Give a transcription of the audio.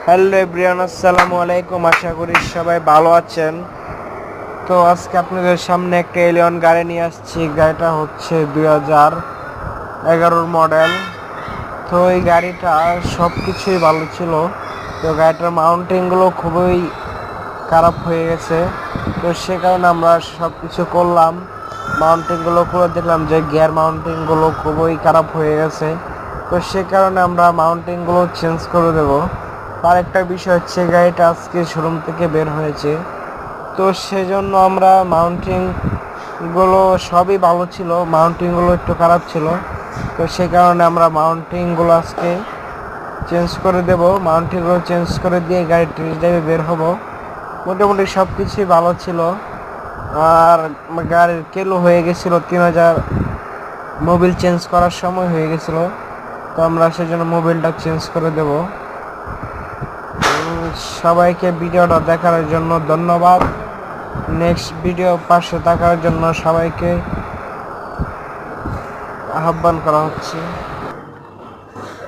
Hello everyone, আসসালামু আলাইকুম। আশা করি সবাই ভালো আছেন। তো আজকে আপনাদের সামনে একটা এলিয়ন গাড়ি নিয়ে আসছি। গাড়িটা হচ্ছে 2011 মডেল। তো এই গাড়িটা সব কিছুই ভালো ছিল। তো গাড়িটার মাউন্টিংগুলো খুবই খারাপ হয়ে গেছে। তো সে কারণে আমরা সব কিছু করলাম, মাউন্টিংগুলো করে দেখলাম যে গিয়ার মাউন্টিংগুলো খুবই খারাপ হয়ে গেছে। তো সে কারণে আমরা মাউন্টিংগুলো চেঞ্জ করে দেবো। আরেকটা বিষয় হচ্ছে গাড়িটা আজকে শোরুম থেকে বের হয়েছে। তো সেজন্য আমরা মাউন্টিংগুলো সবই ভালো ছিল, মাউন্টিংগুলো একটু খারাপ ছিল। তো সে কারণে আমরা মাউন্টিংগুলো আজকে চেঞ্জ করে দেব। মাউন্টিংগুলো চেঞ্জ করে দিয়ে গাড়ি টেস্ট ড্রাইভে বের হব। মোটামুটি সব কিছুই ভালো ছিল। আর গাড়ির কেলো হয়ে গেছিলো 3000, মোবিল চেঞ্জ করার সময় হয়ে গেছিলো। তো আমরা সেজন্য মোবিলটা চেঞ্জ করে দেব। সবাইকে ভিডিওটা দেখার জন্য ধন্যবাদ। নেক্সট ভিডিও পাশে থাকার জন্য সবাইকে আহ্বান করা হচ্ছে।